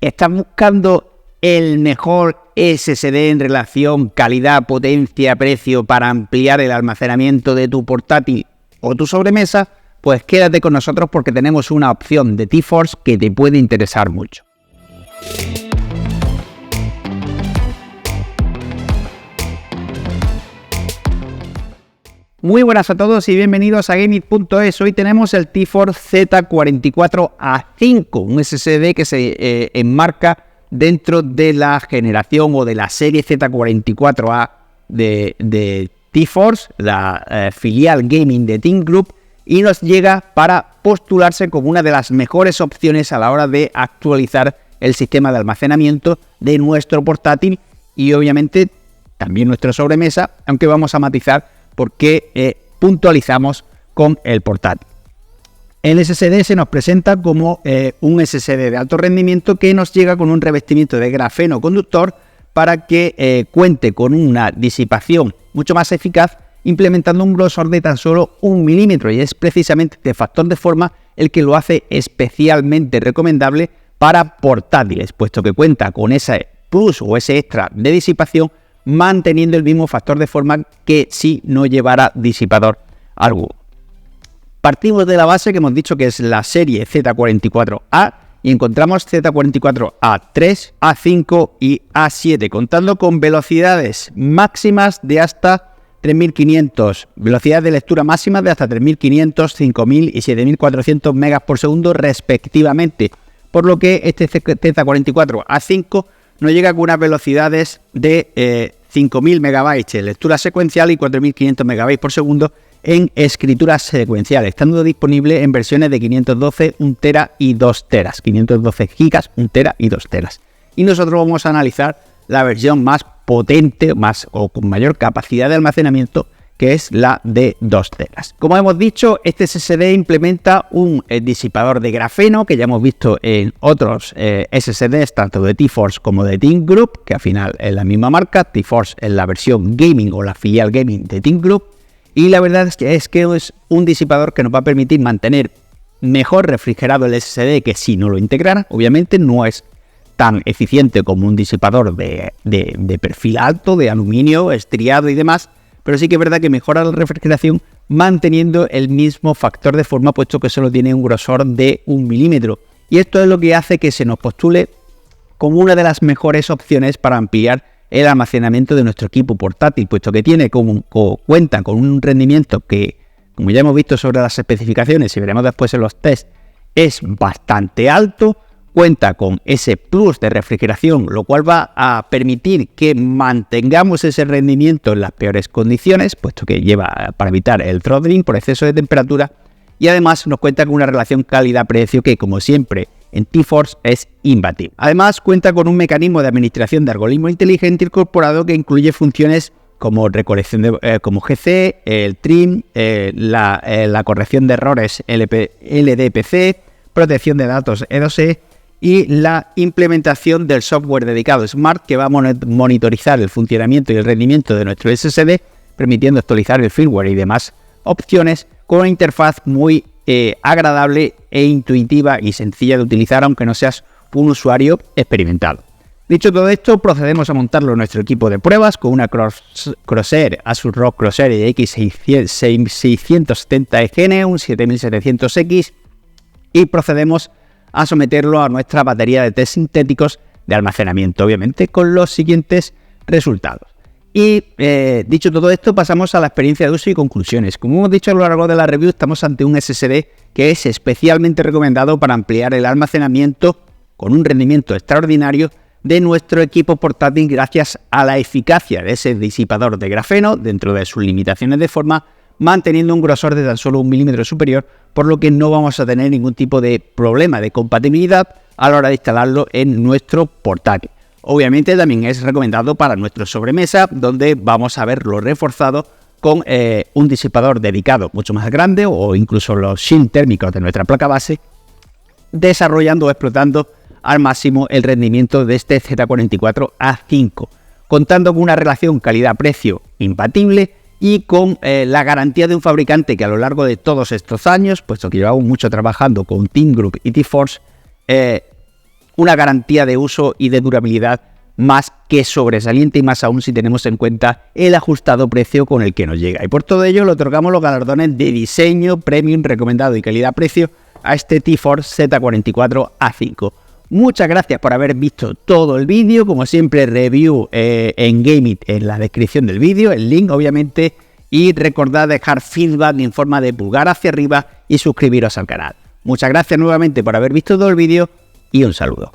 ¿Estás buscando el mejor SSD en relación calidad-potencia-precio para ampliar el almacenamiento de tu portátil o tu sobremesa? Pues quédate con nosotros porque tenemos una opción de T-Force que te puede interesar mucho. Muy buenas a todos y bienvenidos a Gameit.es. Hoy tenemos el T-Force Z44A5, un SSD que se enmarca dentro de la generación o de la serie Z44A de T-Force, la filial gaming de Team Group, y nos llega para postularse como una de las mejores opciones a la hora de actualizar el sistema de almacenamiento de nuestro portátil y obviamente también nuestra sobremesa, aunque vamos a matizar porque puntualizamos con el portátil. El SSD se nos presenta como un SSD de alto rendimiento que nos llega con un revestimiento de grafeno conductor para que cuente con una disipación mucho más eficaz, implementando un grosor de tan solo 1 milímetro, y es precisamente este factor de forma el que lo hace especialmente recomendable para portátiles, puesto que cuenta con ese plus o ese extra de disipación, manteniendo el mismo factor de forma que si no llevara disipador alguno. Partimos de la base que hemos dicho que es la serie Z44A y encontramos Z44A3, A5 y A7, contando con velocidades máximas de hasta 3500, velocidad de lectura máxima de hasta 3500, 5000 y 7400 megas por segundo respectivamente, por lo que este Z44A5 nos llega con unas velocidades de 5000 megabytes en lectura secuencial y 4500 megabytes por segundo en escritura secuencial, estando disponible en versiones de 512, 1 tera y 2 teras, 512 gigas, 1 tera y 2 teras. Y nosotros vamos a analizar la versión más potente, más o con mayor capacidad de almacenamiento, que es la de 2 teras. Como hemos dicho, este SSD implementa un disipador de grafeno que ya hemos visto en otros SSDs, tanto de T-Force como de Team Group, que al final es la misma marca. T-Force es la versión gaming o la filial gaming de Team Group, y la verdad es que es un disipador que nos va a permitir mantener mejor refrigerado el SSD que si no lo integrara. Obviamente no es tan eficiente como un disipador de perfil alto, de aluminio, estriado y demás, pero sí que es verdad que mejora la refrigeración manteniendo el mismo factor de forma, puesto que solo tiene un grosor de 1 milímetro. Y esto es lo que hace que se nos postule como una de las mejores opciones para ampliar el almacenamiento de nuestro equipo portátil, puesto que cuenta con un rendimiento que, como ya hemos visto sobre las especificaciones y veremos después en los tests, es bastante alto. Cuenta con ese plus de refrigeración, lo cual va a permitir que mantengamos ese rendimiento en las peores condiciones, puesto que lleva para evitar el throttling por exceso de temperatura, y además nos cuenta con una relación calidad-precio que, como siempre en T-Force, es imbatible. Además cuenta con un mecanismo de administración de algoritmo inteligente incorporado que incluye funciones como recolección como GC, el trim, la corrección de errores LDPC, protección de datos E2E, y la implementación del software dedicado Smart, que va a monitorizar el funcionamiento y el rendimiento de nuestro SSD, permitiendo actualizar el firmware y demás opciones con una interfaz muy agradable e intuitiva y sencilla de utilizar, aunque no seas un usuario experimentado. Dicho todo esto, procedemos a montarlo en nuestro equipo de pruebas con una Crosshair Asus ROG Crosshair X670EGN, un 7700X, y procedemos a someterlo a nuestra batería de test sintéticos de almacenamiento, obviamente con los siguientes resultados. Y dicho todo esto, pasamos a la experiencia de uso y conclusiones. Como hemos dicho a lo largo de la review, estamos ante un SSD que es especialmente recomendado para ampliar el almacenamiento con un rendimiento extraordinario de nuestro equipo portátil, gracias a la eficacia de ese disipador de grafeno dentro de sus limitaciones de forma, manteniendo un grosor de tan solo 1 milímetro superior, por lo que no vamos a tener ningún tipo de problema de compatibilidad a la hora de instalarlo en nuestro portátil. Obviamente también es recomendado para nuestra sobremesa, donde vamos a verlo reforzado con un disipador dedicado mucho más grande, o incluso los shield térmicos de nuestra placa base, desarrollando o explotando al máximo el rendimiento de este Z44A5, contando con una relación calidad-precio imbatible y con la garantía de un fabricante que a lo largo de todos estos años, puesto que llevamos mucho trabajando con Team Group y T-Force, una garantía de uso y de durabilidad más que sobresaliente, y más aún si tenemos en cuenta el ajustado precio con el que nos llega. Y por todo ello le otorgamos los galardones de diseño, premium, recomendado y calidad-precio a este T-Force Z44A5. Muchas gracias por haber visto todo el vídeo. Como siempre, review en Gameit en la descripción del vídeo, el link obviamente, y recordad dejar feedback en forma de pulgar hacia arriba y suscribiros al canal. Muchas gracias nuevamente por haber visto todo el vídeo y un saludo.